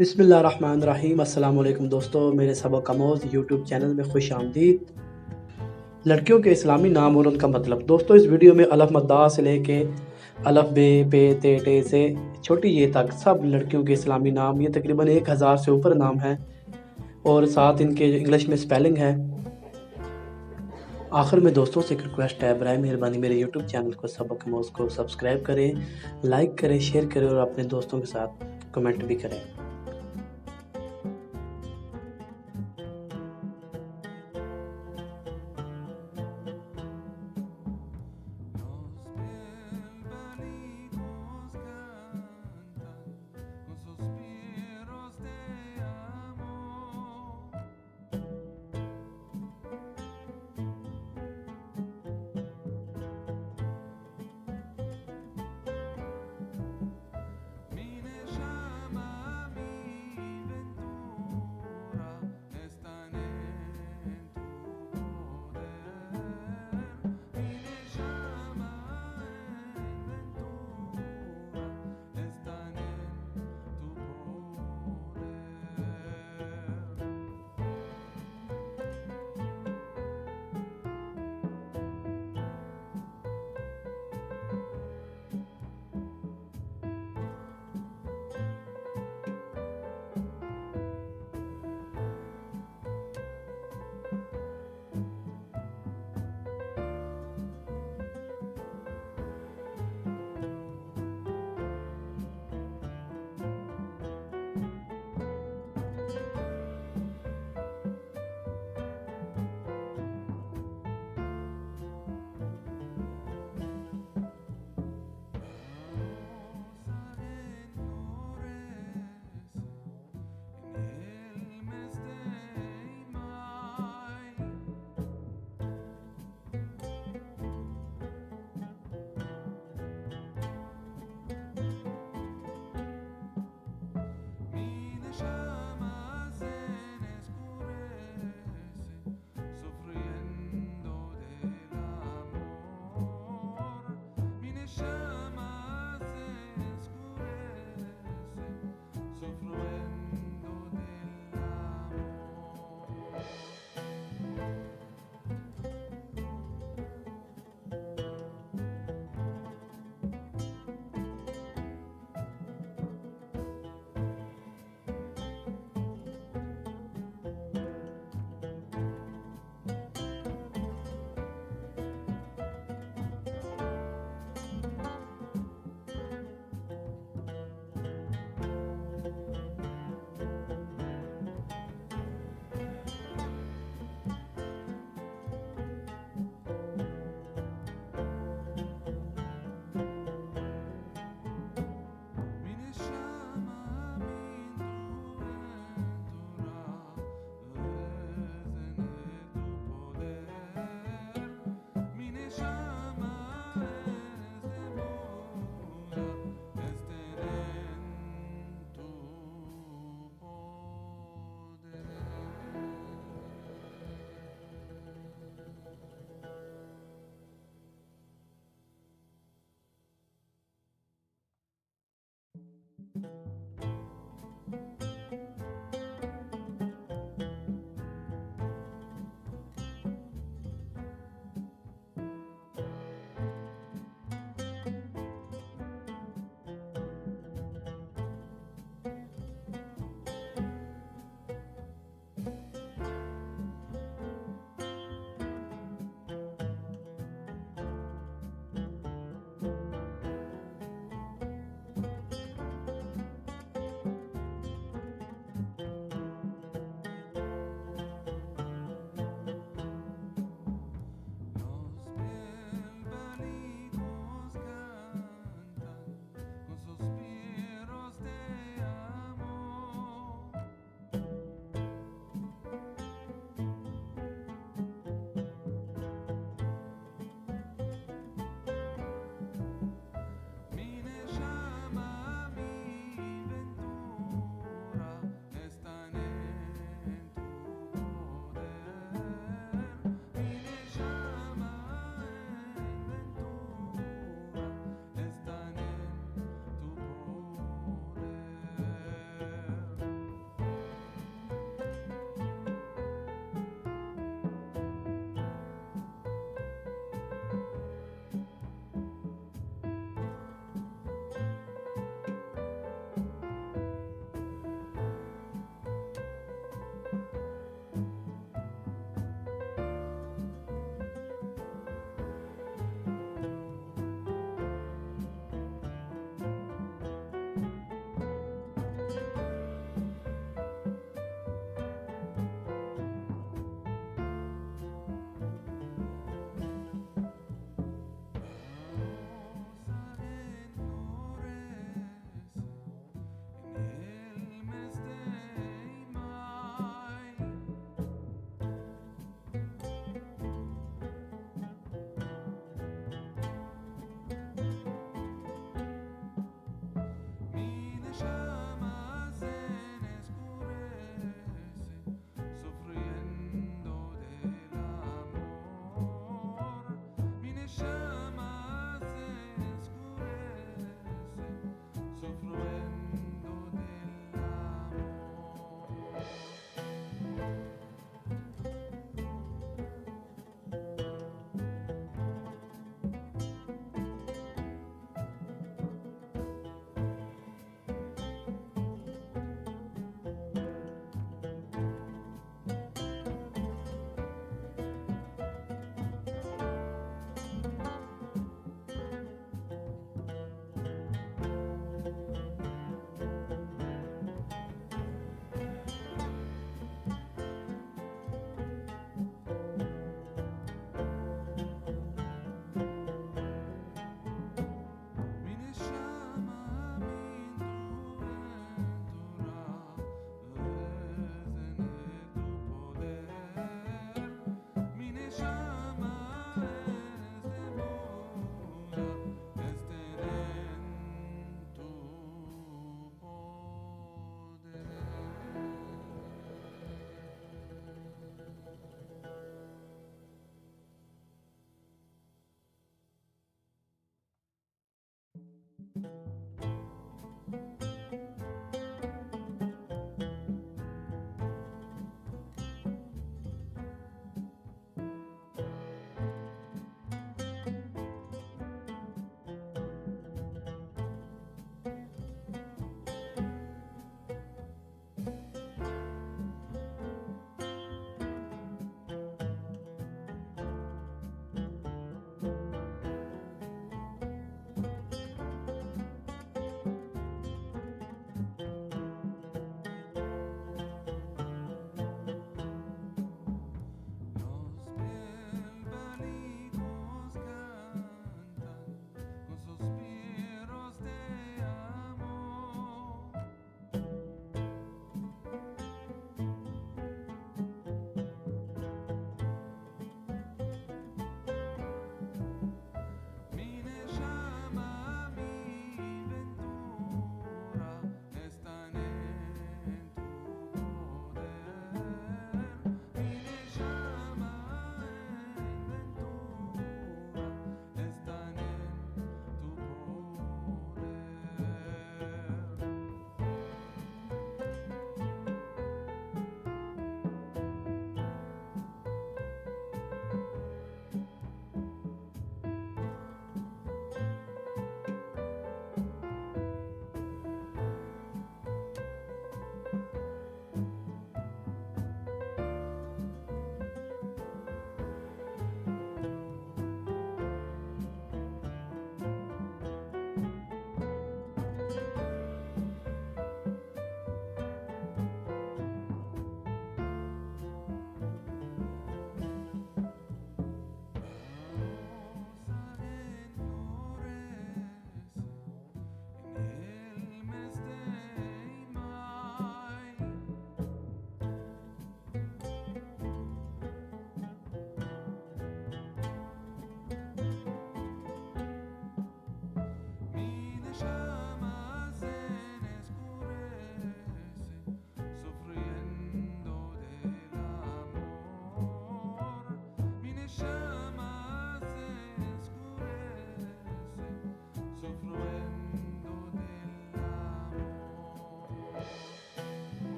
बिस्मिल्लाहिर्रहमानिर्रहीम। अस्सलाम वालेकुम दोस्तों, मेरे सबक आमोज़ यूट्यूब चैनल में खुश आमदीद। लड़कियों के इस्लामी नाम और उनका मतलब। दोस्तों, इस वीडियो में अलफ मद्दा से लेके अलफ बे पे ते टे से छोटी ये तक सब लड़कियों के इस्लामी नाम, ये तकरीबन 1000 से ऊपर नाम हैं और साथ इनके इंग्लिश में स्पेलिंग है। आखिर में दोस्तों से एक रिक्वेस्ट है, बराए मेहरबानी मेरे यूट्यूब चैनल को सबक आमोज़ को सब्सक्राइब करें, लाइक करें, शेयर करें और अपने दोस्तों के साथ कमेंट भी करें। Los bien venidos cantan con suspiros de amor. Mi neshama, mi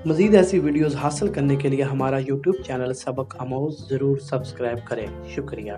मज़ीद ऐसी वीडियोज़ हासिल करने के लिए हमारा यूट्यूब चैनल सबक आमोज़ ज़रूर सब्सक्राइब करें। शुक्रिया।